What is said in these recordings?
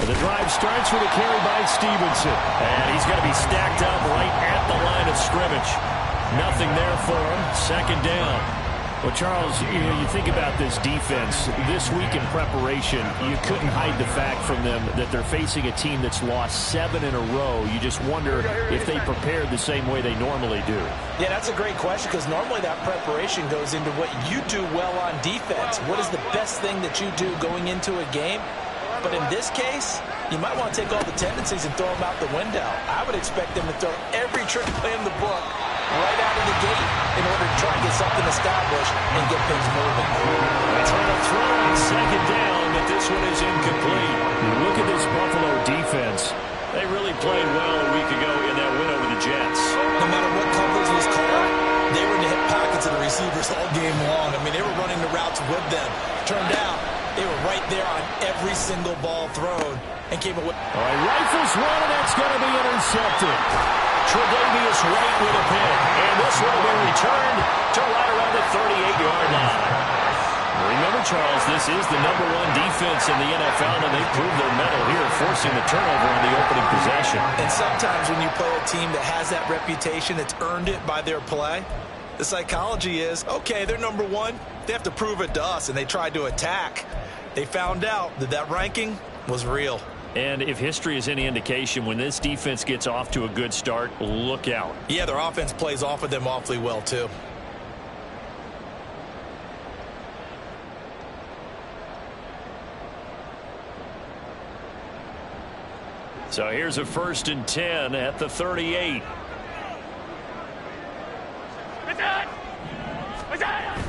And the drive starts with a carry by Stevenson. And he's going to be stacked up right at the line of scrimmage. Nothing there for him. Second down. Well, Charles, you think about this defense. This week in preparation, you couldn't hide the fact from them that they're facing a team that's lost 7 in a row. You just wonder if they prepared the same way they normally do. Yeah, that's a great question because normally that preparation goes into what you do well on defense. What is the best thing that you do going into a game? But in this case, you might want to take all the tendencies and throw them out the window. I would expect them to throw every trick play in the book right out of the gate in order to try and get something established and get things moving. They try to throw on second down, but this one is incomplete. You look at this Buffalo defense. They really played well a week ago in that win over the Jets. No matter what coverage was called, they were in the hip pockets of the receivers all game long. I mean, they were running the routes with them. Turned out, they were right there on every single ball thrown and came away. All right, rifles one, and that's going to be intercepted. Tre'Davious White with a pick. And this one will be returned to right around the 38-yard line. Remember, Charles, this is the #1 defense in the NFL, and they proved their mettle here, forcing the turnover on the opening possession. And sometimes when you play a team that has that reputation, that's earned it by their play, the psychology is, okay, they're #1. They have to prove it to us, and they tried to attack. They found out that that ranking was real. And if history is any indication, when this defense gets off to a good start, look out. Yeah, their offense plays off of them awfully well, too. So here's a 1st and 10 at the 38.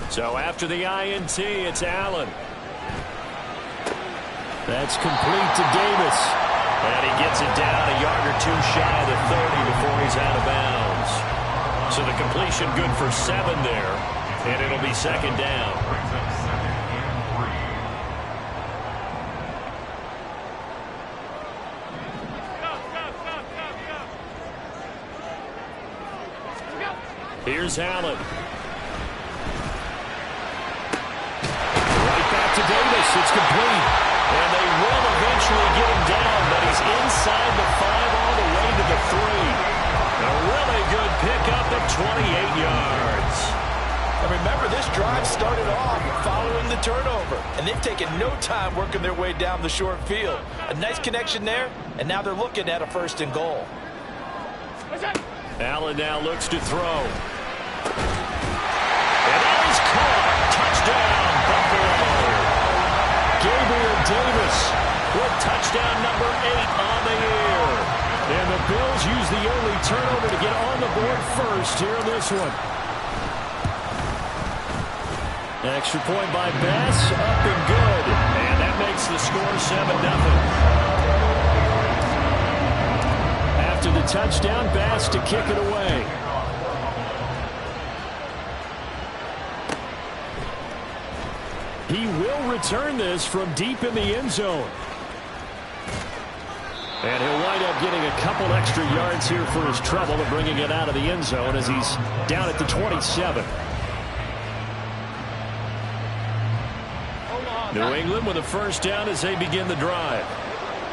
So after the INT, it's Allen. That's complete to Davis. And he gets it down a yard or two shy of the 30 before he's out of bounds. So the completion good for 7 there. And it'll be second down. Here's Allen. Right back to Davis. It's complete. And they will eventually get him down, but he's inside the 5 all the way to the 3. A really good pickup at 28 yards. And remember, this drive started off following the turnover, and they've taken no time working their way down the short field. A nice connection there, and now they're looking at a 1st and goal. Allen now looks to throw. And that is caught. Touchdown, Buffalo. Gabriel Davis with touchdown number 8 on the year. And the Bills use the early turnover to get on the board first here in this one. Extra point by Bass, up and good. And that makes the score 7-0. After the touchdown, Bass to kick it away. He will return this from deep in the end zone. And he'll wind up getting a couple extra yards here for his trouble and bringing it out of the end zone as he's down at the 27. New England with a 1st down as they begin the drive.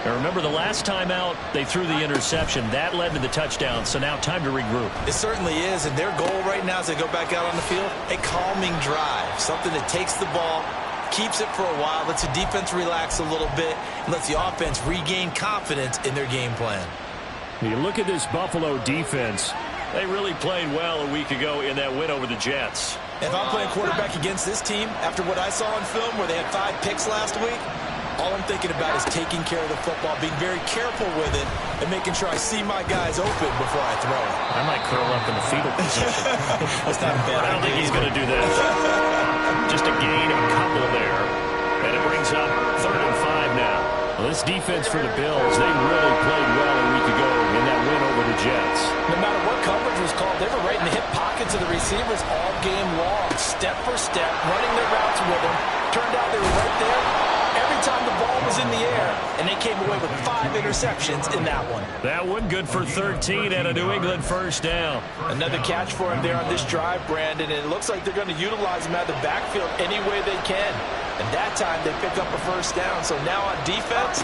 Now remember, the last time out, they threw the interception. That led to the touchdown, so now time to regroup. It certainly is, and their goal right now as they go back out on the field, a calming drive, something that takes the ball, keeps it for a while, lets the defense relax a little bit, and lets the offense regain confidence in their game plan. You look at this Buffalo defense. They really played well a week ago in that win over the Jets. If I'm playing quarterback against this team, after what I saw on film where they had 5 picks last week, all I'm thinking about is taking care of the football, being very careful with it, and making sure I see my guys open before I throw it. I might curl up in the fetal position. That's not a bad I don't think he's going to do that. Just a gain of a couple there. And it brings up 3rd and 5 now. Well, this defense for the Bills, they really played well a week ago in that win over the Jets. No matter what coverage was called, they were right in the hip pockets of the receivers all game long, step for step, running their routes with them. Turned out they were right there every time the ball was in the air, and they came away with 5 interceptions in that one. That one good for 13 and a New England 1st down. Another catch for him there on this drive, Brandon, and it looks like they're going to utilize him out of the backfield any way they can. And that time they pick up a 1st down. So now on defense,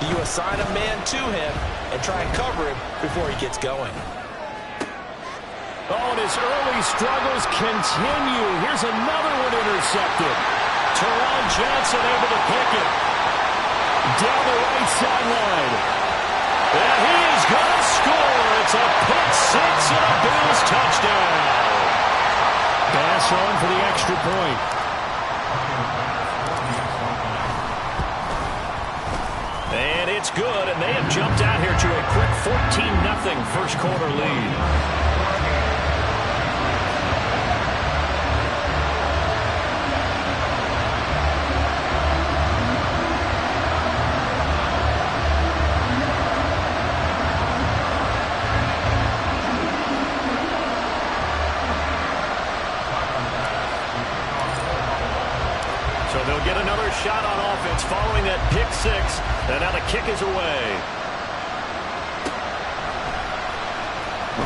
Do you assign a man to him and try and cover him before he gets going? Oh, and his early struggles continue. Here's another one intercepted. Teron Johnson able to pick it. Down the right sideline. And he is going to score. It's a pick six and a Bills touchdown. Pass on for the extra point. And it's good, and they have jumped out here to a quick 14-0 first quarter lead. So they'll get another shot on offense following that pick six. And now the kick is away.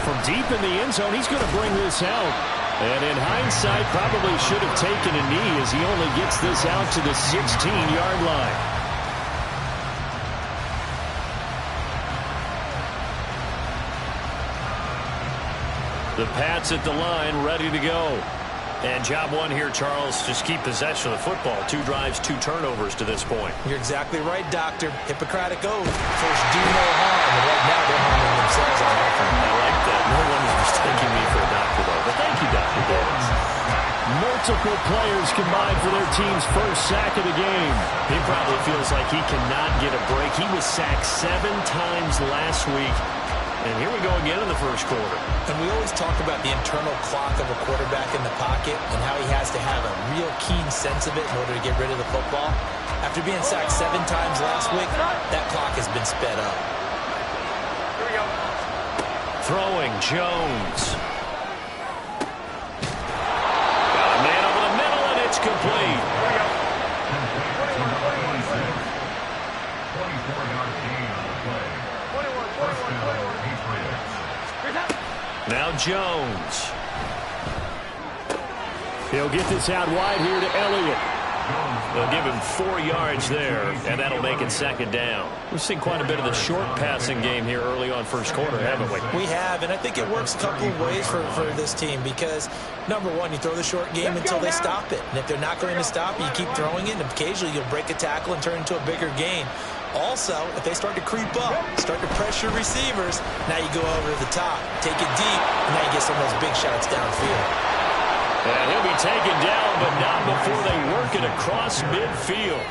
From deep in the end zone, he's going to bring this out. And in hindsight, probably should have taken a knee as he only gets this out to the 16-yard line. The Pats at the line, ready to go. And job one here, Charles, just keep possession of the football. 2 drives, 2 turnovers to this point. You're exactly right, Doctor. Hippocratic oath. First, do no harm. And right now, they're harming themselves on offense. I like that. No one is mistaking me for a doctor, though. But thank you, Dr. Davis. Multiple players combined for their team's first sack of the game. He probably feels like he cannot get a break. He was sacked 7 times last week. And here we go again in the first quarter. And we always talk about the internal clock of a quarterback in the pocket and how he has to have a real keen sense of it in order to get rid of the football. After being sacked 7 times last week, that clock has been sped up. Here we go. Throwing, Jones. Got a man over the middle, and it's complete. Here we go. 24-yard gain on the play. 21. Now Jones. He'll get this out wide here to Elliott. They'll give him 4 yards there, and that'll make it second down. We've seen quite a bit of the short passing game here early on first quarter, haven't we? We have, and I think it works a couple of ways for this team because, number one, you throw the short game until they stop it. And if they're not going to stop it, you keep throwing it, and occasionally you'll break a tackle and turn it into a bigger gain. Also, if they start to creep up, start to pressure receivers, now you go over to the top, take it deep, and now you get some of those big shots downfield. And he'll be taken down, but not before they work it across midfield.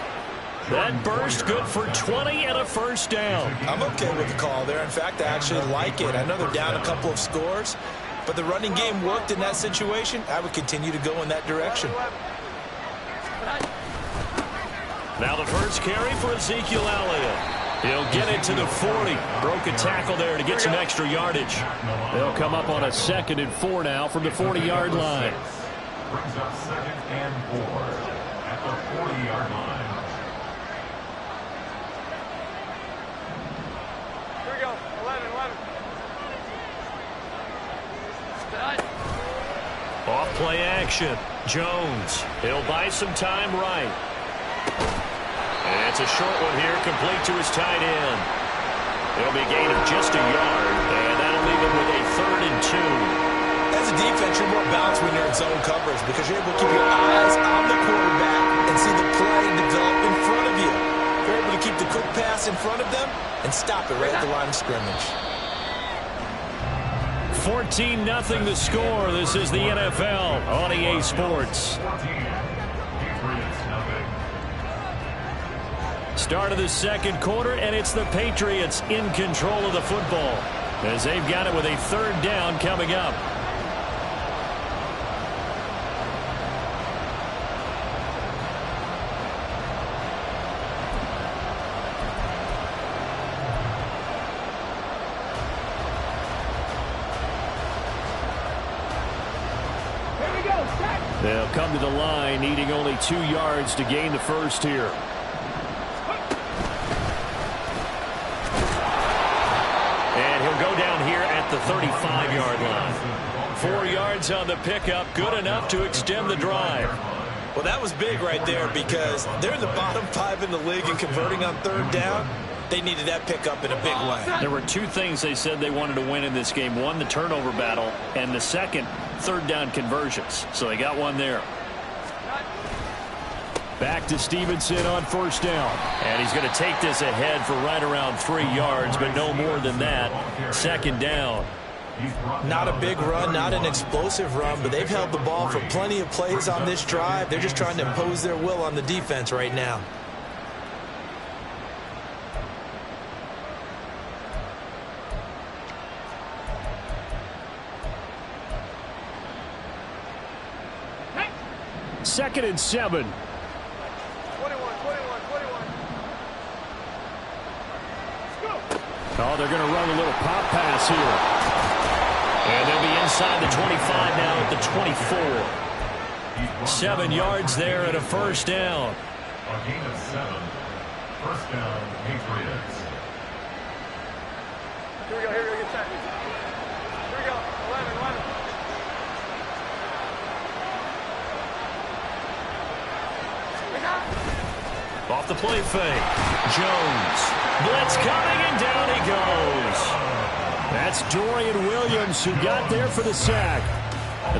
That burst good for 20 and a first down. I'm okay with the call there. In fact, I actually like it. I know they're down a couple of scores, but the running game worked in that situation. I would continue to go in that direction. Now the first carry for Ezekiel Elliott. He'll get it to the 40. Broke a tackle there to get some extra yardage. They'll come up on a 2nd and 4 now from the 40-yard line. Brings up 2nd and 4 at the 40-yard line. Here we go. 11. Off play action. Jones. He'll buy some time right. And it's a short one here, complete to his tight end. It'll be a gain of just a yard, and that'll leave him with a 3rd and 2. As a defense, you're more balanced when you're in zone coverage because you're able to keep your eyes on the quarterback and see the play develop in front of you. You're able to keep the quick pass in front of them and stop it right at the line of scrimmage. 14-0 the score. This is the NFL on EA Sports. Start of the second quarter, and it's the Patriots in control of the football as they've got it with a 3rd down coming up. They'll come to the line, needing only 2 yards to gain the first here. And he'll go down here at the 35-yard line. 4 yards on the pickup, good enough to extend the drive. Well, that was big right there because they're in the bottom 5 in the league in converting on 3rd down. They needed that pickup in a big way. There were two things they said they wanted to win in this game. One, the turnover battle, and the second, third down conversions. So they got one there. Back to Stevenson on first down. And he's going to take this ahead for right around 3 yards, but no more than that. Second down. Not a big run, not an explosive run, but they've held the ball for plenty of plays on this drive. They're just trying to impose their will on the defense right now. Second and 7. 21. Oh, they're going to run a little pop pass here. And they'll be inside the 25 now at the 24. 7 yards there and a first down. A gain of 7. First down, Patriots. Here we go, get set. Here we go, 11. Off the play fake. Jones. Blitz coming, and down he goes. That's Dorian Williams who got there for the sack.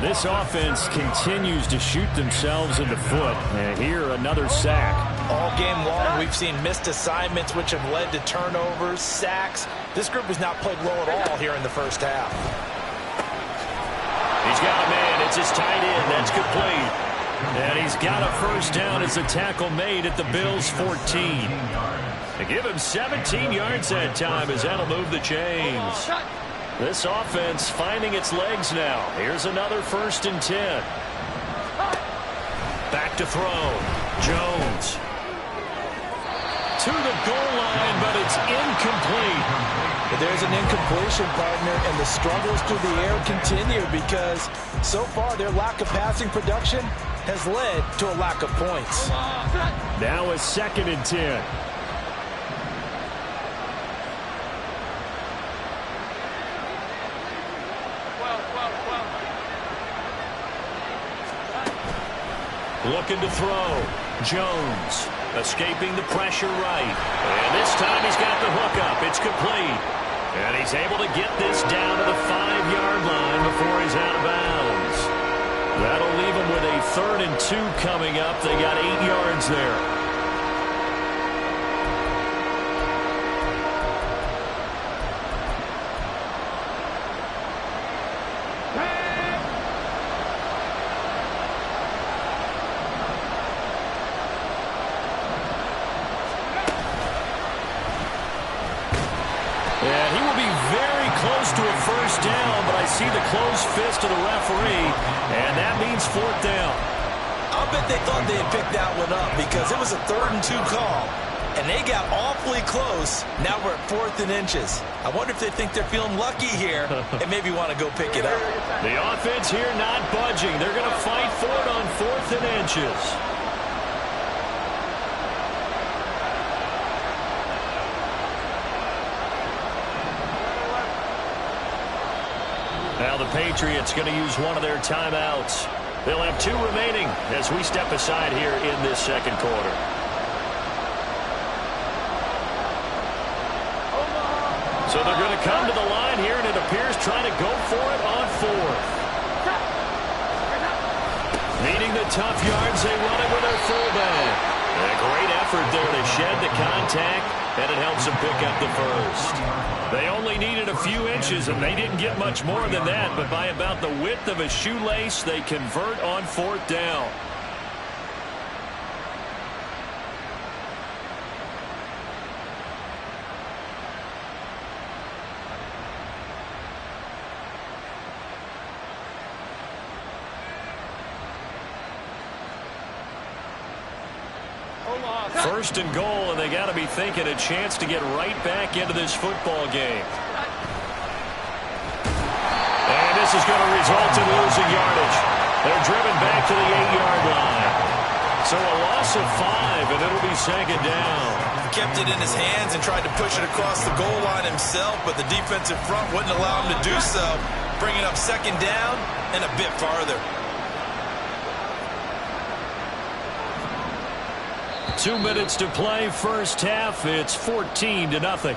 This offense continues to shoot themselves in the foot. And here, another sack. All game long, we've seen missed assignments, which have led to turnovers, sacks. This group has not played well at all here in the first half. He's got a man. It's his tight end. That's complete. And he's got a first down as the tackle made at the Bills' 14. They give him 17 yards that time as that'll move the chains. This offense finding its legs now. Here's another first and 10. Back to throw. Jones. To the goal line, but it's incomplete. There's an incompletion, partner, and the struggles through the air continue because so far their lack of passing production has led to a lack of points. Now a second and 10. Looking to throw. Jones escaping the pressure right. And this time he's got the hook up. It's complete. And he's able to get this down to the 5-yard line before he's out of bounds. That'll leave him with a 3rd and 2 coming up. They got 8 yards there. And he will be very close to a first down, but I see the closed fist of the referee, and that means 4th down. I'll bet they thought they had picked that one up because it was a 3rd and 2 call, and they got awfully close. Now we're at 4th and inches. I wonder if they think they're feeling lucky here and maybe want to go pick it up. The offense here not budging. They're going to fight for it on 4th and inches. Now the Patriots going to use one of their timeouts. They'll have 2 remaining as we step aside here in this second quarter. So they're going to come to the line here, and it appears trying to go for it on 4th. Needing the tough yards, they run it with their fullback. A great effort there to shed the contact, and it helps them pick up the first. They only needed a few inches, and they didn't get much more than that, but by about the width of a shoelace, they convert on 4th down. First and goal, and they got to be thinking a chance to get right back into this football game. And this is going to result in losing yardage. They're driven back to the 8-yard line. So a loss of 5, and it'll be second down. Kept it in his hands and tried to push it across the goal line himself, but the defensive front wouldn't allow him to do so, bringing up second down and a bit farther. 2 minutes to play, first half. It's 14-0.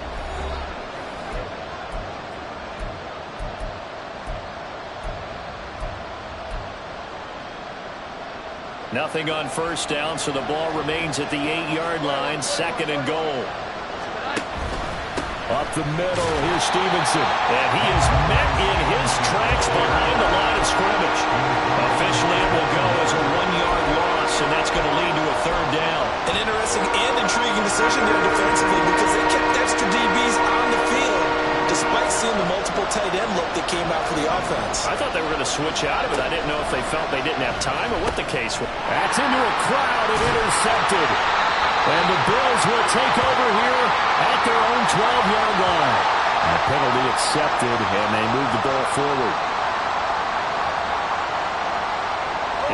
Nothing on first down, so the ball remains at the 8-yard line, 2nd and goal. Up the middle, here's Stevenson. And he is met in his tracks behind the line of scrimmage. Officially, it will go as a 1-yard loss, and that's going to lead to a 3rd down. An interesting and intriguing decision there defensively because they kept extra DBs on the field despite seeing the multiple tight end look that came out for the offense. I thought they were going to switch out of it. I didn't know if they felt they didn't have time or what the case was. That's into a crowd and intercepted. And the Bills will take over here at their own 12-yard line. A penalty accepted, and they move the ball forward.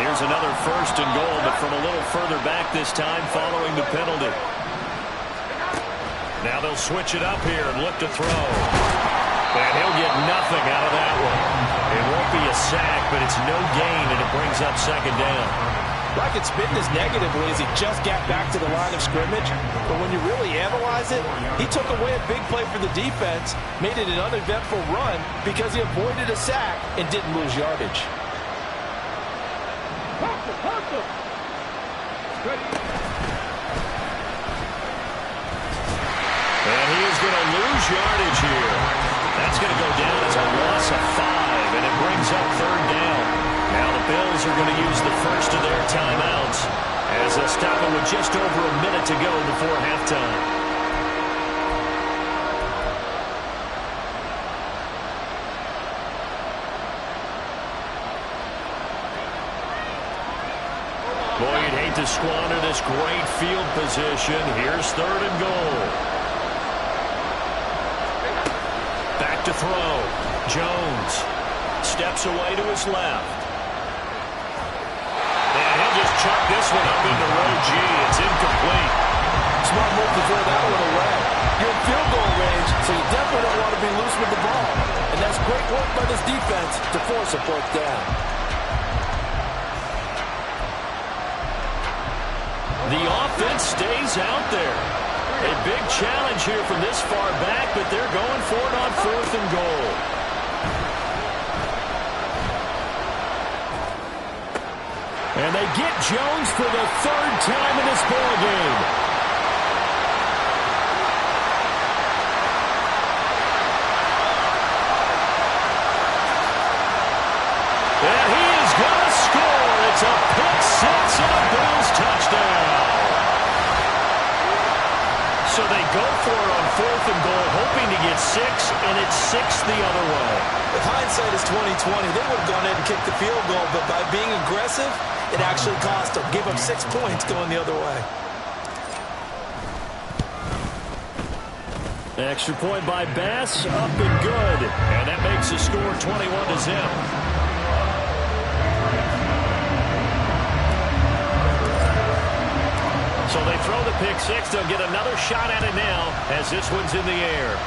Here's another 1st and goal, but from a little further back this time following the penalty. Now they'll switch it up here and look to throw. And he'll get nothing out of that one. It won't be a sack, but it's no gain, and it brings up 2nd down. Rockets spin this negatively as he just got back to the line of scrimmage. But when you really analyze it, he took away a big play for the defense, made it an uneventful run because he avoided a sack and didn't lose yardage. And he is going to lose yardage here. That's going to go down as a loss of 5, and it brings up 3rd down. Now the Bills are going to use the first of their timeouts as they'll stop it with just over a minute to go before halftime. Boy, you'd hate to squander this great field position. Here's 3rd and goal. Back to throw. Jones steps away to his left. And he'll just chuck this one up into row G. It's incomplete. Smart move to throw that one away. You're in field goal range, so you definitely don't want to be loose with the ball. And that's great work by this defense to force a 4th down. The offense stays out there. A big challenge here from this far back, but they're going for it on 4th and goal. And they get Jones for the 3rd time in this ball game. And he is going to score. It's a pick 6 and a Bills touchdown. So they go for it on 4th and goal, hoping to get 6, and it's 6 the other way. If hindsight is 20/20, they would have gone ahead and kicked the field goal, but by being aggressive, it actually cost them. Give up 6 points going the other way. Extra point by Bass, up and good. And that makes the score 21-0. So they throw the pick 6. They'll get another shot at it now as this one's in the air.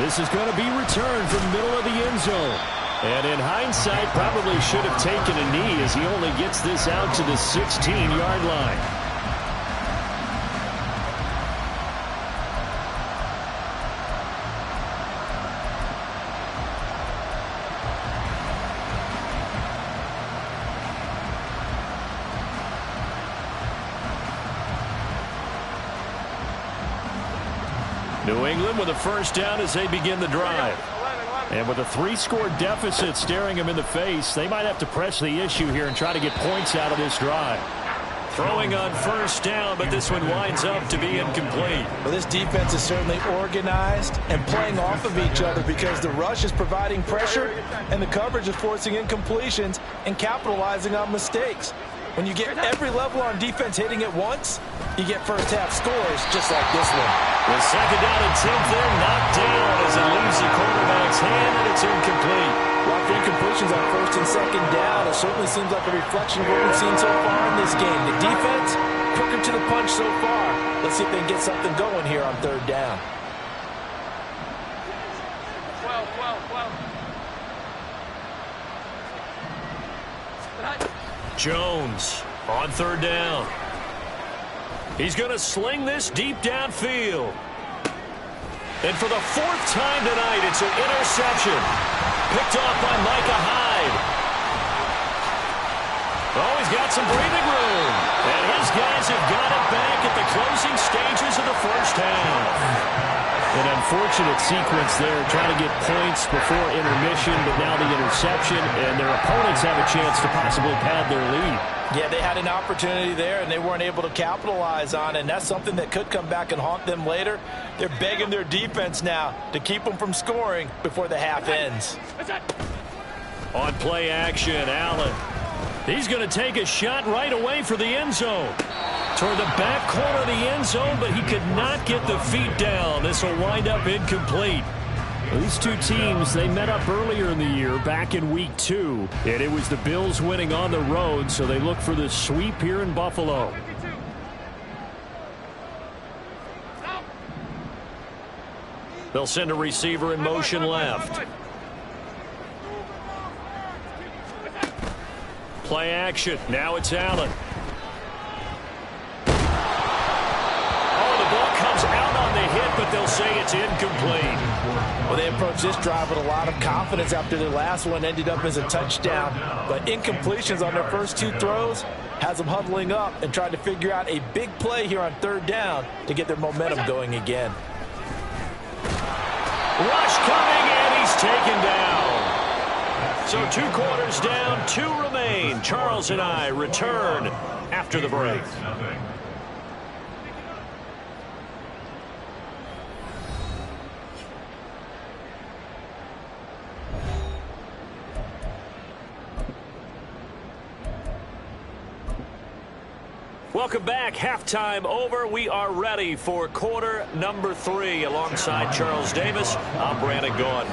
This is going to be returned from the middle of the end zone. And in hindsight, probably should have taken a knee as he only gets this out to the 16-yard line. New England with a 1st down as they begin the drive. And with a 3-score deficit staring them in the face, they might have to press the issue here and try to get points out of this drive. Throwing on 1st down, but this one winds up to be incomplete. Well, this defense is certainly organized and playing off of each other because the rush is providing pressure and the coverage is forcing incompletions and capitalizing on mistakes. When you get every level on defense hitting at once, you get first-half scores just like this one. With 2nd down and 10, they're knocked down as it leaves the quarterback's hand, and it's incomplete. While the incompletions on 1st and 2nd down, it certainly seems like a reflection of what we've seen so far in this game. The defense, quicker to the punch so far. Let's see if they can get something going here on 3rd down. 12. Jones on third down. He's going to sling this deep downfield. And for the fourth time tonight, it's an interception. Picked off by Micah Hyde. Oh, he's got some breathing room. And his guys have got it back at the closing stages of the first half. An unfortunate sequence there, trying to get points before intermission, but now the interception, and their opponents have a chance to possibly pad their lead. Yeah, they had an opportunity there, and they weren't able to capitalize on it, and that's something that could come back and haunt them later. They're begging their defense now to keep them from scoring before the half ends. On play action, Allen. He's going to take a shot right away for the end zone. Toward the back corner of the end zone, but he could not get the feet down. This will wind up incomplete. These two teams, they met up earlier in the year, back in week 2, and it was the Bills winning on the road, so they look for the sweep here in Buffalo. They'll send a receiver in motion left. Play action. Now it's Allen. Oh, the ball comes out on the hit, but they'll say it's incomplete. Well, they approached this drive with a lot of confidence after their last one ended up as a touchdown. But incompletions on their first 2 throws has them huddling up and trying to figure out a big play here on third down to get their momentum going again. Rush coming, and he's taken down. So 2 quarters down, 2 remain. Charles and I return after the break. Welcome back. Halftime over. We are ready for quarter number 3. Alongside Charles Davis, I'm Brandon Gaudin.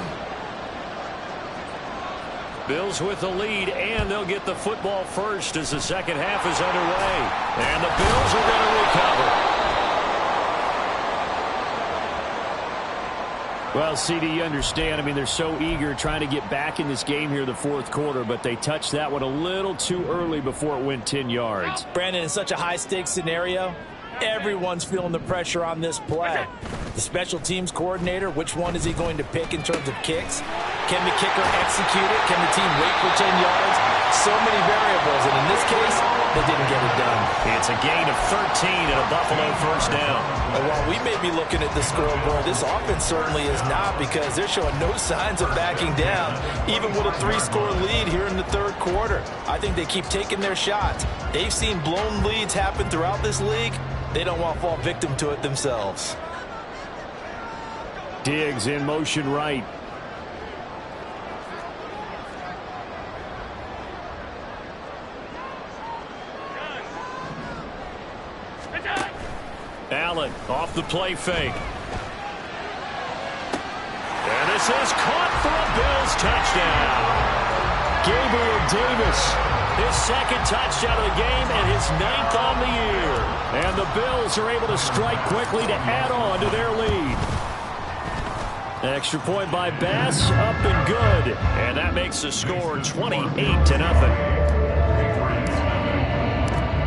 Bills with the lead, and they'll get the football first as the second half is underway. And the Bills are going to recover. Well, CD, you understand. I mean, they're so eager trying to get back in this game here in the fourth quarter, but they touched that one a little too early before it went 10 yards. Brandon, in such a high-stakes scenario, everyone's feeling the pressure on this play. The special teams coordinator, which one is he going to pick in terms of kicks? Can the kicker execute it? Can the team wait for 10 yards? So many variables, and in this case, they didn't get it done. It's a gain of 13 and a Buffalo first down. And while we may be looking at the scoreboard, this offense certainly is not, because they're showing no signs of backing down, even with a 3-score lead here in the third quarter. I think they keep taking their shots. They've seen blown leads happen throughout this league. They don't want to fall victim to it themselves. Diggs in motion right. Allen off the play fake. And this is caught for a Bills touchdown. Gabriel Davis, his second touchdown of the game and his 9th on the year. And the Bills are able to strike quickly to add on to their lead. Extra point by Bass, up and good. And that makes the score 28-0.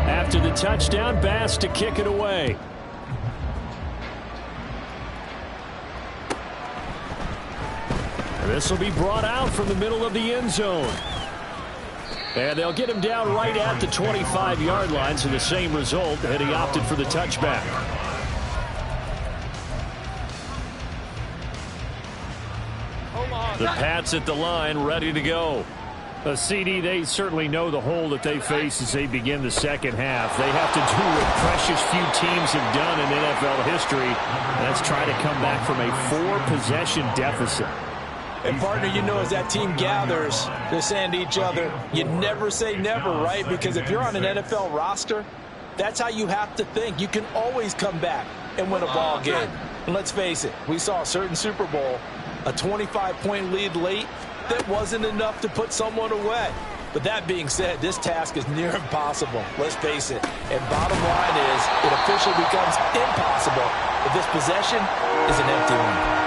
After the touchdown, Bass to kick it away. This will be brought out from the middle of the end zone. And they'll get him down right at the 25-yard line, so the same result, and he opted for the touchback. The Pats at the line, ready to go. CD, they certainly know the hole that they face as they begin the second half. They have to do what precious few teams have done in NFL history. That's try to come back from a 4-possession deficit. And, partner, you know, as that team gathers, they're saying to each other, you never say never, right? Because if you're on an NFL roster, that's how you have to think. You can always come back and win a ball game. And let's face it, we saw a certain Super Bowl, a 25-point lead late, that wasn't enough to put someone away. But that being said, this task is near impossible. Let's face it. And bottom line is, it officially becomes impossible if this possession is an empty one.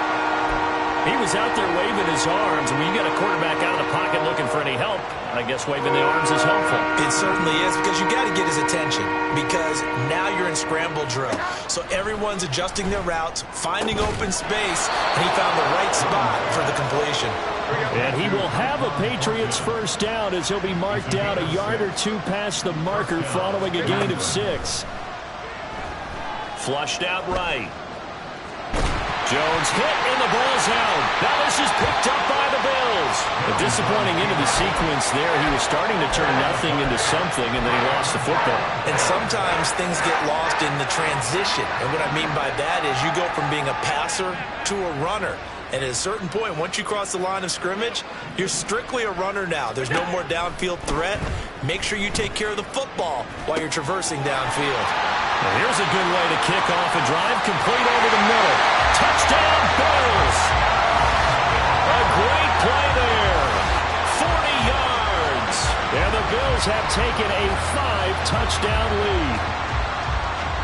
He was out there waving his arms. When you got a quarterback out of the pocket looking for any help, I guess waving the arms is helpful. It certainly is, because you got to get his attention, because now you're in scramble drill. So everyone's adjusting their routes, finding open space, and he found the right spot for the completion. And he will have a Patriots first down as he'll be marked down a yard or two past the marker following a gain of 6. Flushed out right. Jones hit and the ball's out. Now this is picked up by the Bills. A disappointing end of the sequence there. He was starting to turn nothing into something, and then he lost the football. And sometimes things get lost in the transition. And what I mean by that is you go from being a passer to a runner. And at a certain point, once you cross the line of scrimmage, you're strictly a runner now. There's no more downfield threat. Make sure you take care of the football while you're traversing downfield. Well, here's a good way to kick off a drive, complete over the middle. Touchdown, Bills! A great play there. 40 yards. And the Bills have taken a 5-touchdown lead.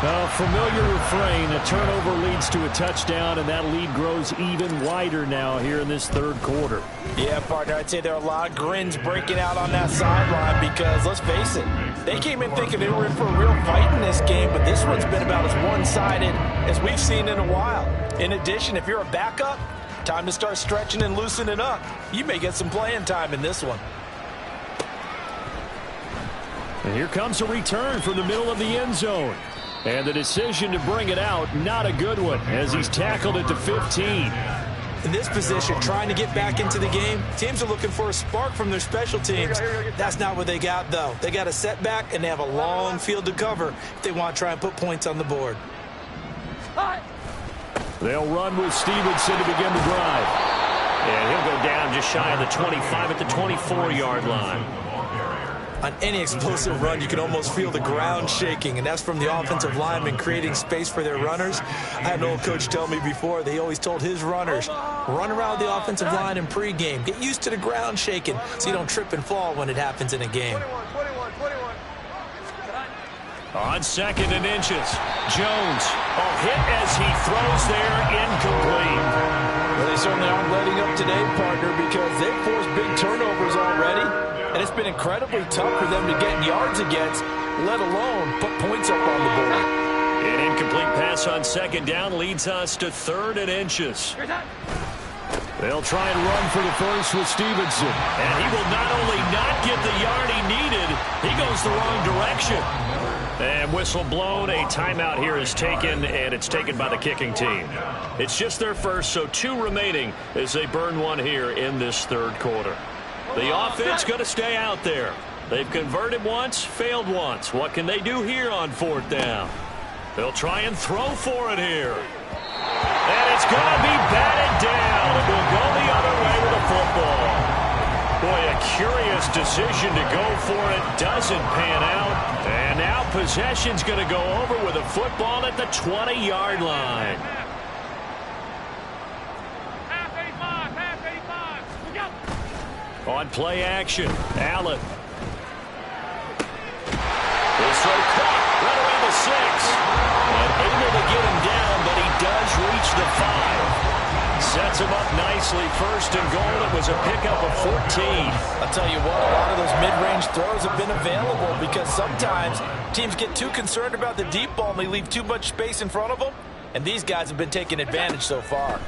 A familiar refrain, a turnover leads to a touchdown, and that lead grows even wider now here in this third quarter. Yeah, partner, I'd say there are a lot of grins breaking out on that sideline because, let's face it, they came in thinking they were in for a real fight in this game, but this one's been about as one-sided as we've seen in a while. In addition, if you're a backup, time to start stretching and loosening up. You may get some playing time in this one. And here comes a return from the middle of the end zone. And the decision to bring it out, not a good one, as he's tackled at the 15. In this position, trying to get back into the game, teams are looking for a spark from their special teams. That's not what they got, though. They got a setback, and they have a long field to cover if they want to try and put points on the board. They'll run with Stevenson to begin the drive. And he'll go down just shy of the 25 at the 24-yard line. On any explosive run, you can almost feel the ground shaking, and that's from the offensive linemen creating space for their runners. I had an old coach tell me before, they always told his runners, run around the offensive line in pregame. Get used to the ground shaking so you don't trip and fall when it happens in a game. 21. On 2nd and inches, Jones. Hit as he throws there, incomplete. Well, they certainly aren't letting up today, partner, because they've forced big turnovers already. And it's been incredibly tough for them to get yards against, let alone put points up on the board. An incomplete pass on 2nd down leads us to 3rd and inches. They'll try and run for the first with Stevenson. And he will not only not get the yard he needed, he goes the wrong direction. And whistle blown, a timeout here is taken, and it's taken by the kicking team. It's just their first, so 2 remaining as they burn one here in this third quarter. The offense going to stay out there. They've converted once, failed once. What can they do here on 4th down? They'll try and throw for it here. And it's going to be batted down. It will go the other way with the football. Boy, a curious decision to go for it. Doesn't pan out. And now possession's going to go over with a football at the 20-yard line. On play action, Allen. This throw caught right around the 6. And able to get him down, but he does reach the 5. Sets him up nicely. 1st and goal. It was a pickup of 14. I'll tell you what, a lot of those mid-range throws have been available because sometimes teams get too concerned about the deep ball and they leave too much space in front of them. And these guys have been taking advantage so far.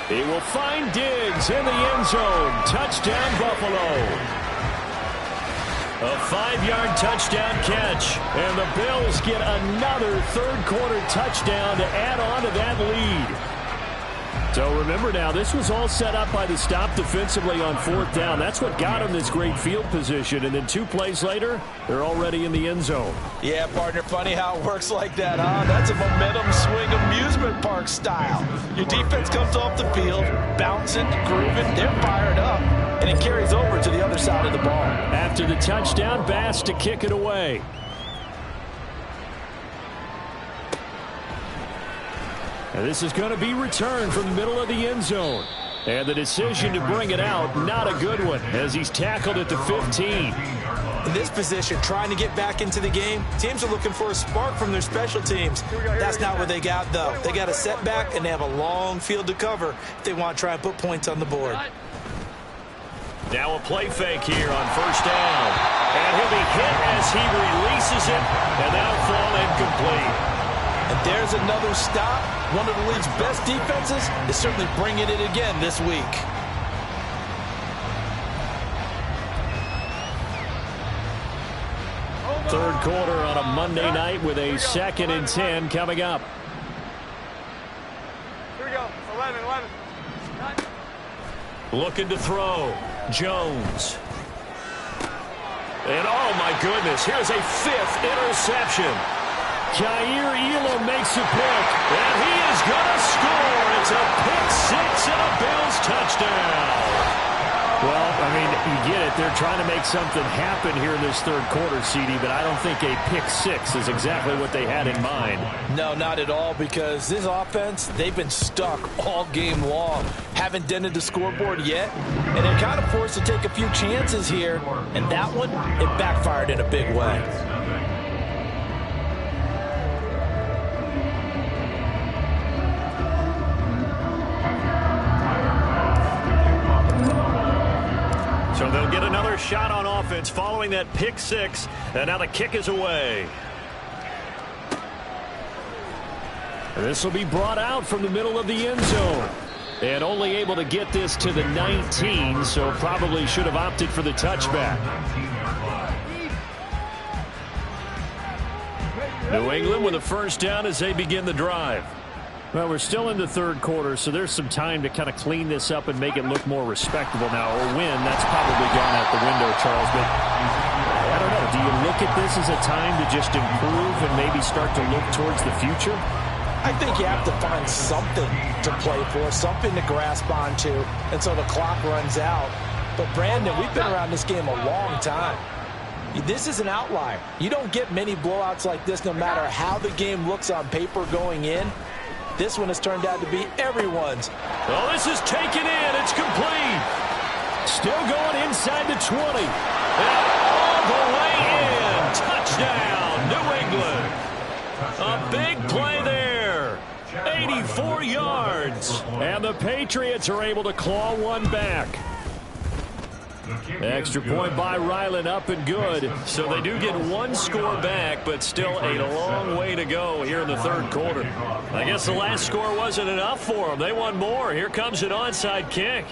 He will find Diggs in the end zone. Touchdown, Buffalo. A 5-yard touchdown catch. And the Bills get another third-quarter touchdown to add on to that lead. So remember now, this was all set up by the stop defensively on 4th down. That's what got them this great field position. And then 2 plays later, they're already in the end zone. Yeah, partner, funny how it works like that, huh? That's a momentum swing amusement park style. Your defense comes off the field, bouncing, grooving, they're fired up, and it carries over to the other side of the ball. After the touchdown, Bass to kick it away. And this is going to be returned from the middle of the end zone. And the decision to bring it out, not a good one, as he's tackled at the 15. In this position, trying to get back into the game, teams are looking for a spark from their special teams. That's not what they got, though. They got a setback, and they have a long field to cover if they want to try and put points on the board. Now a play fake here on first down. And he'll be hit as he releases it, and that'll fall incomplete. And there's another stop. One of the league's best defenses is certainly bringing it again this week. Third quarter on a Monday night with a 2nd and 10 coming up. Here we go. 11. Looking to throw. Jones. And oh my goodness, here's a 5th interception. Jair Elam makes a pick, and he is going to score. It's a pick 6 and a Bills touchdown. Well, I mean, you get it. They're trying to make something happen here in this third quarter, CD, but I don't think a pick 6 is exactly what they had in mind. No, not at all, because this offense, they've been stuck all game long. Haven't dented the scoreboard yet, and they're kind of forced to take a few chances here, and that one, it backfired in a big way. So they'll get another shot on offense following that pick 6, and now the kick is away. This will be brought out from the middle of the end zone. And only able to get this to the 19, so probably should have opted for the touchback. New England with a first down as they begin the drive. Well, we're still in the third quarter, so there's some time to kind of clean this up and make it look more respectable now. Or win, that's probably gone out the window, Charles. But I don't know. Do you look at this as a time to just improve and maybe start to look towards the future? I think you have to find something to play for, something to grasp onto until the clock runs out. But, Brandon, we've been around this game a long time. This is an outlier. You don't get many blowouts like this no matter how the game looks on paper going in. This one has turned out to be everyone's. Well, this is taken in. It's complete. Still going inside the 20. And all the way in. Touchdown, New England. A big play there. 84 yards. And the Patriots are able to claw one back. Extra point by Ryland, up and good. So they do get one score back, but still a long way to go here in the third quarter. I guess the last score wasn't enough for them. They want more. Here comes an onside kick.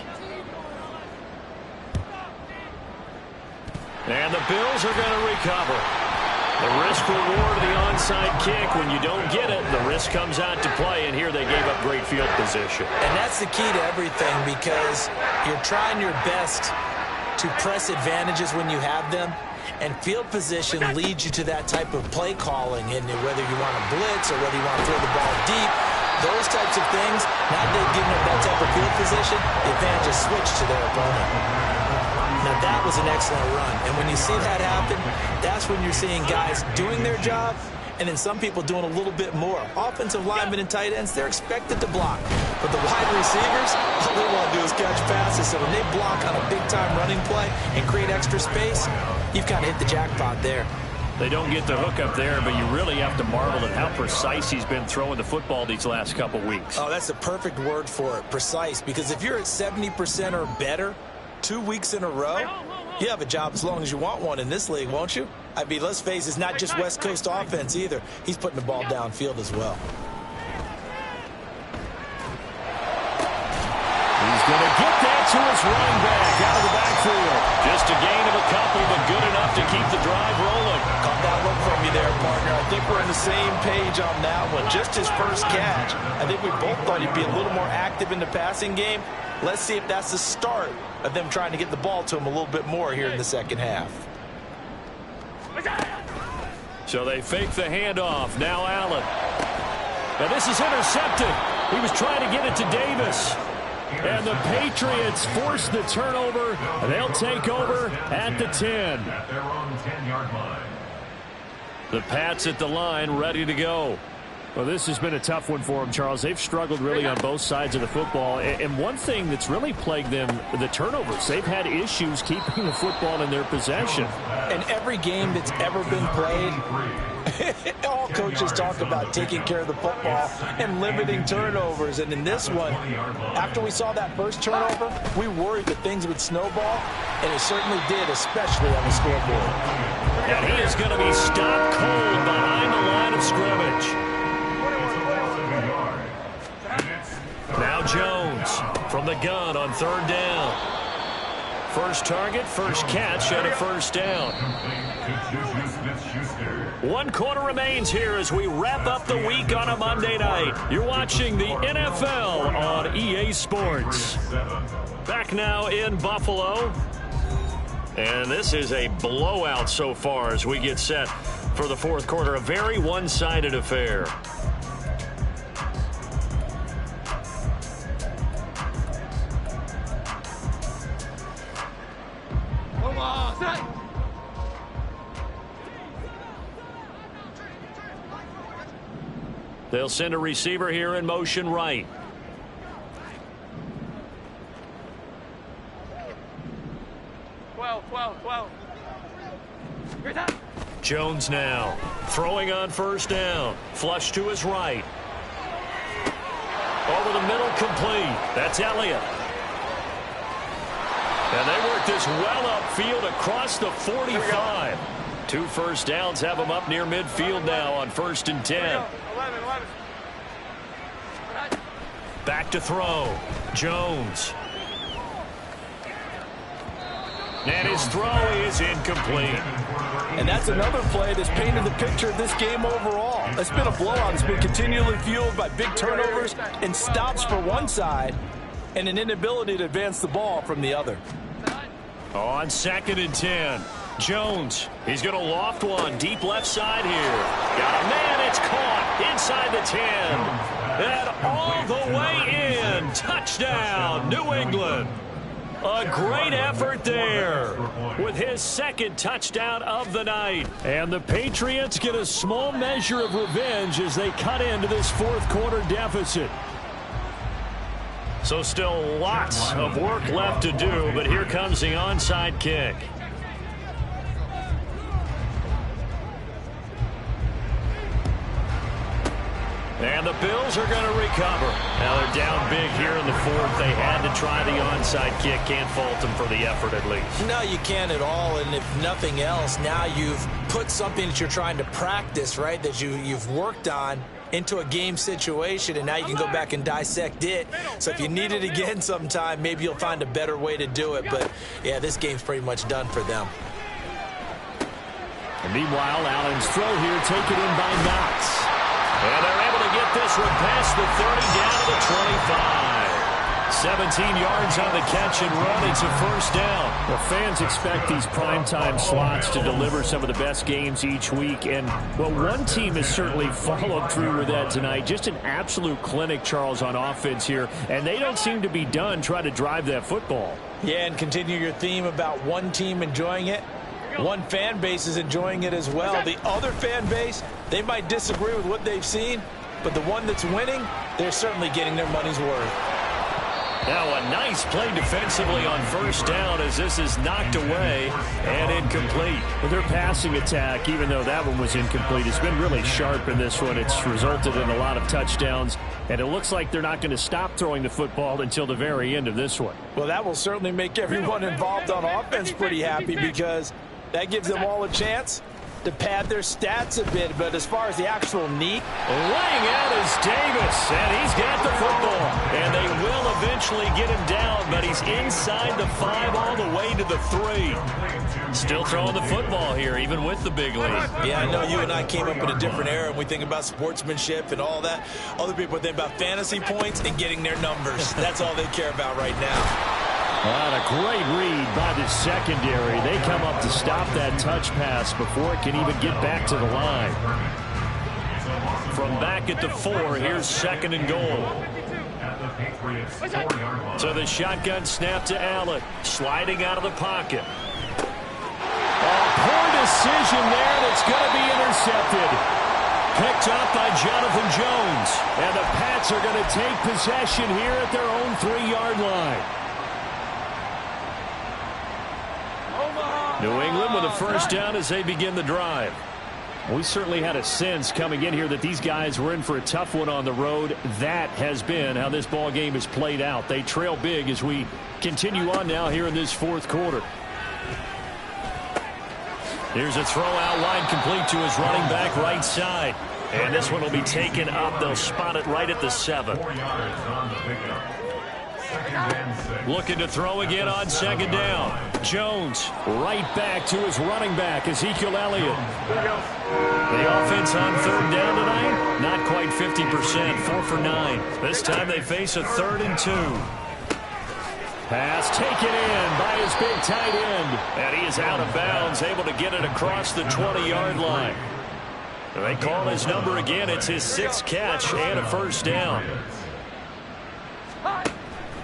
And the Bills are going to recover. The risk-reward of the onside kick, when you don't get it, the risk comes out to play, and here they gave up great field position. And that's the key to everything, because you're trying your best to press advantages when you have them, and field position leads you to that type of play calling, and whether you want to blitz or whether you want to throw the ball deep, those types of things, now that they've given up that type of field position, the advantage is switched to their opponent. Now that was an excellent run, and when you see that happen, that's when you're seeing guys doing their job, and then some people doing a little bit more. Offensive linemen and tight ends, they're expected to block. But the wide receivers, all they want to do is catch passes. So when they block on a big-time running play and create extra space, you've kind of hit the jackpot there. They don't get the hook up there, but you really have to marvel at how precise he's been throwing the football these last couple weeks. Oh, that's the perfect word for it, precise. Because if you're at 70% or better 2 weeks in a row, you have a job as long as you want one in this league, won't you? I mean, let's face it, it's not just West Coast offense either. He's putting the ball downfield as well. He's going to get that to his running back out of the backfield. Just a gain of a couple, but good enough to keep the drive rolling. Caught that look from you there, partner. I think we're on the same page on that one. Just his first catch. I think we both thought he'd be a little more active in the passing game. Let's see if that's the start of them trying to get the ball to him a little bit more here in the second half. So they fake the handoff. Now Allen. Now this is intercepted. He was trying to get it to Davis. And the Patriots force the turnover. They'll take over at the 10. At their own 10-yard line. The Pats at the line, ready to go. Well, this has been a tough one for them, Charles. They've struggled really on both sides of the football. And one thing that's really plagued them, the turnovers. They've had issues keeping the football in their possession. And every game that's ever been played, all coaches talk about taking care of the football and limiting turnovers. And in this one, after we saw that first turnover, we worried that things would snowball, and it certainly did, especially on the scoreboard. And he is going to be stopped cold behind the line of scrimmage. Now Jones from the gun on third down. First target, first catch, and a first down. 1 quarter remains here as we wrap up the week on a Monday night. You're watching the NFL on EA Sports. Back now in Buffalo. And this is a blowout so far as we get set for the fourth quarter. A very one-sided affair. They'll send a receiver here in motion right. Jones now throwing on first down. Flush to his right. Over the middle, complete. That's Elliott. And they work this well upfield across the 45. 2 first downs have them up near midfield now on 1st and 10. Back to throw. Jones. And his throw is incomplete. And that's another play that's painted the picture of this game overall. It's been a blowout. It's been continually fueled by big turnovers and stops for one side and an inability to advance the ball from the other. On 2nd and 10. Jones, he's going to loft one deep left side here. Got a man, it's caught inside the 10. And all the way in. Touchdown, New England. A great effort there with his 2nd touchdown of the night. And the Patriots get a small measure of revenge as they cut into this 4th quarter deficit. So still lots of work left to do, but here comes the onside kick. And the Bills are going to recover. Now they're down big here in the 4th. They had to try the onside kick. Can't fault them for the effort at least. No, you can't at all. And if nothing else, now you've put something that you're trying to practice, right, that you've worked on into a game situation, and now you can go back and dissect it. So if you need it again sometime, maybe you'll find a better way to do it. But, yeah, this game's pretty much done for them. And meanwhile, Allen's throw here taken in by Knox. And they're able to get this one past the 30 down to the 25. 17 yards on the catch and run. It's a first down. Well, fans expect these primetime slots to deliver some of the best games each week. And, well, one team has certainly followed through with that tonight. Just an absolute clinic, Charles, on offense here. And they don't seem to be done trying to drive that football. Yeah, and continue your theme about one team enjoying it. One fan base is enjoying it as well. The other fan base, they might disagree with what they've seen, but the one that's winning, they're certainly getting their money's worth. Now a nice play defensively on first down as this is knocked away and incomplete. Well, their passing attack, even though that one was incomplete, has been really sharp in this one. It's resulted in a lot of touchdowns, and it looks like they're not going to stop throwing the football until the very end of this one. Well, that will certainly make everyone involved on offense pretty happy because that gives them all a chance to pad their stats a bit. But as far as the actual need, laying out is Davis, and he's got the football. And they will eventually get him down, but he's inside the 5 all the way to the 3. Still throwing the football here, even with the big lead. Yeah, I know you and I came up in a different era, and we think about sportsmanship and all that. Other people think about fantasy points and getting their numbers. That's all they care about right now. And a great read by the secondary. They come up to stop that touch pass before it can even get back to the line. From back at the 4, here's 2nd and goal. So the shotgun snap to Allen. Sliding out of the pocket. A poor decision there, and it's going to be intercepted. picked up by Jonathan Jones. And the Pats are going to take possession here at their own 3-yard line. New England with a first down as they begin the drive. We certainly had a sense coming in here that these guys were in for a tough one on the road. That has been how this ball game has played out. They trail big as we continue on now here in this fourth quarter. Here's a throw out wide, complete to his running back right side. And this one will be taken up. They'll spot it right at the 7. 4 yards on the pickup. 2nd and 6. Looking to throw again on 2nd down. Jones right back to his running back, Ezekiel Elliott. The offense on 3rd down tonight, not quite 50%, 4 for 9. This time they face a 3rd and 2. Pass taken in by his big tight end. And he is out of bounds, able to get it across the 20-yard line. They call his number again. It's his 6th catch and a first down.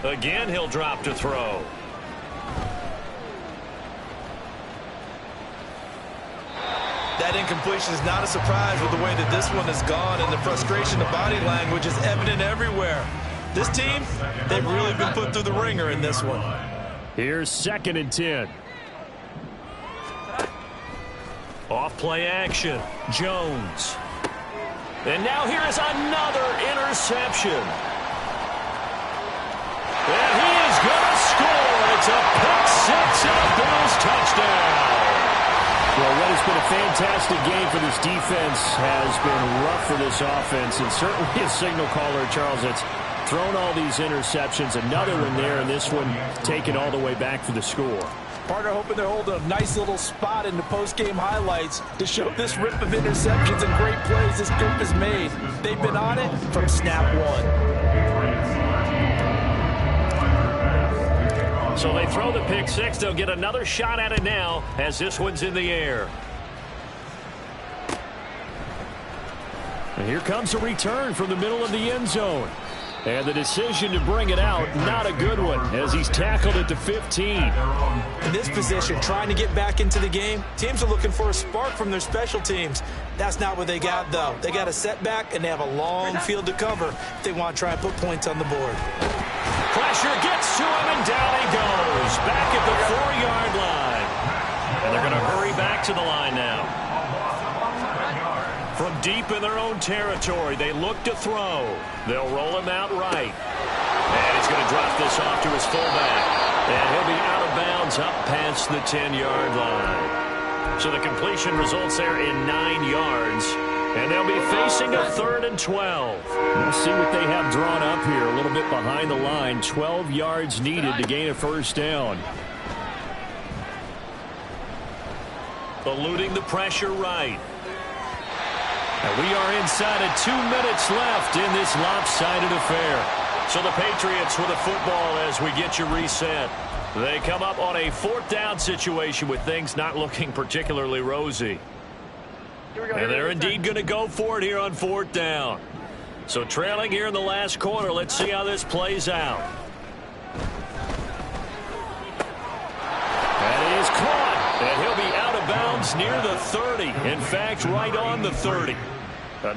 Again, he'll drop to throw. That incompletion is not a surprise with the way that this one has gone, and the frustration of body language is evident everywhere. This team, they've really been put through the ringer in this one. Here's 2nd and 10. Off play action. Jones. And now here is another interception. And he is going to score. It's a pick 6 and a Bills touchdown. Well, what has been a fantastic game for this defense has been rough for this offense, and certainly a signal caller, Charles, that's thrown all these interceptions. Another one there, and this one taken all the way back for the score. Partner hoping to hold a nice little spot in the post-game highlights to show this rip of interceptions and great plays this group has made. They've been on it from snap 1. So they throw the pick 6. They'll get another shot at it now as this one's in the air. And here comes a return from the middle of the end zone. And the decision to bring it out, not a good one, as he's tackled at the 15. In this position, trying to get back into the game, teams are looking for a spark from their special teams. That's not what they got, though. They got a setback, and they have a long field to cover if they want to try and put points on the board. Pressure gets to him, and down he goes. Back at the 4-yard line. And they're going to hurry back to the line now. From deep in their own territory, they look to throw. They'll roll him out right. And he's going to drop this off to his fullback. And he'll be out of bounds up past the 10-yard line. So the completion results there in 9 yards. And they'll be facing a 3rd and 12. We'll see what they have drawn up here. A little bit behind the line. 12 yards needed to gain a first down. Eluding the pressure right. And we are inside of 2 minutes left in this lopsided affair. So the Patriots with a football as we get you reset. They come up on a 4th down situation with things not looking particularly rosy. And they're indeed going to go for it here on 4th down. So trailing here in the last quarter, let's see how this plays out. That is caught. And he'll be out of bounds near the 30. In fact, right on the 30.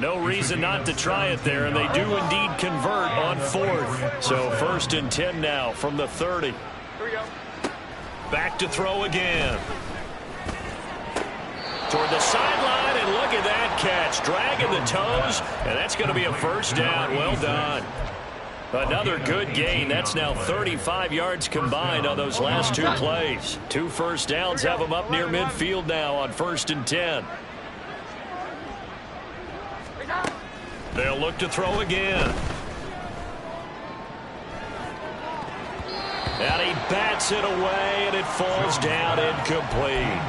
No reason not to try it there, and they do indeed convert on 4th. So 1st and 10 now from the 30. Here we go. Back to throw again. Toward the sideline, and look at that catch. Dragging the toes, and that's going to be a first down. Well done. Another good gain. That's now 35 yards combined on those last 2 plays. 2 first downs have them up near midfield now on 1st and 10. They'll look to throw again. And he bats it away, and it falls down incomplete.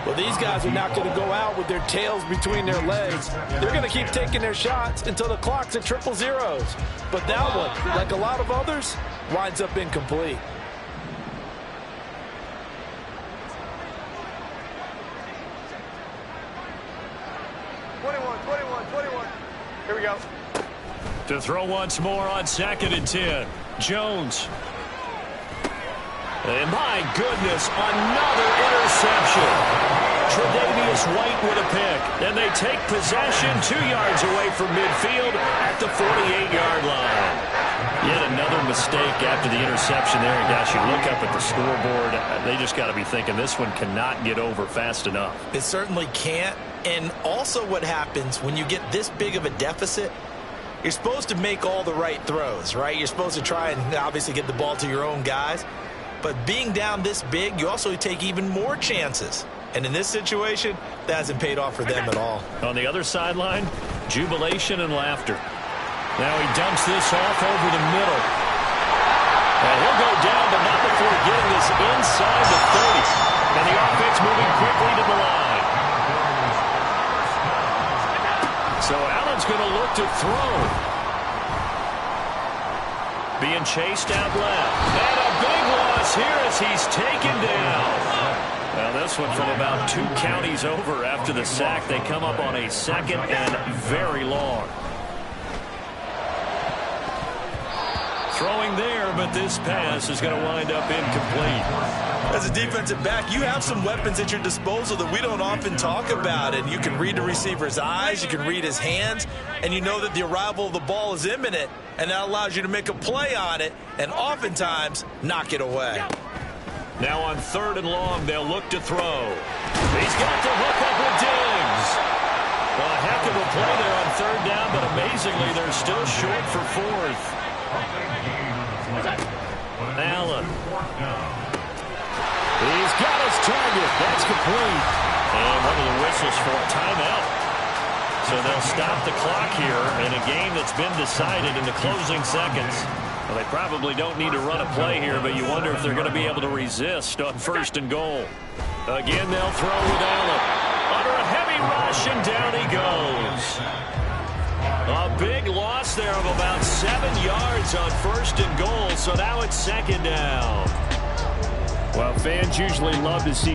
Well, these guys are not going to go out with their tails between their legs. They're going to keep taking their shots until the clock's at 000. But that one, like a lot of others, winds up incomplete. Here we go. To throw once more on 2nd and 10. Jones. And my goodness, another interception. Tre'Davious White with a pick. And they take possession 2 yards away from midfield at the 48-yard line. Yet another mistake after the interception there. And gosh, you look up at the scoreboard, they just got to be thinking this one cannot get over fast enough. It certainly can't. And also what happens when you get this big of a deficit, you're supposed to make all the right throws, right? You're supposed to try and obviously get the ball to your own guys. But being down this big, you also take even more chances. And in this situation, that hasn't paid off for them at all. On the other sideline, jubilation and laughter. Now he dumps this off over the middle. And he'll go down, but not before getting this inside the 30. And the offense moving quickly to the line. So Allen's going to look to throw. Being chased out left. And a big loss here as he's taken down. Well, this one from about 2 counties over after the sack. They come up on a 2nd and very long. Throwing there, but this pass is going to wind up incomplete. As a defensive back, you have some weapons at your disposal that we don't often talk about. And you can read the receiver's eyes, you can read his hands, and you know that the arrival of the ball is imminent, and that allows you to make a play on it and oftentimes knock it away. Now on 3rd and long, they'll look to throw. He's got to hook up with Diggs. Well, a heck of a play there on 3rd down, but amazingly, they're still short for 4th. Allen. He's got his target. That's complete. And one of the whistles for a timeout. So they'll stop the clock here in a game that's been decided in the closing seconds. Well, they probably don't need to run a play here, but you wonder if they're going to be able to resist on 1st and goal. Again, they'll throw with Allen. Under a heavy rush, and down he goes. A big loss there of about 7 yards on 1st and goal, so now it's 2nd down. Well, fans usually love to see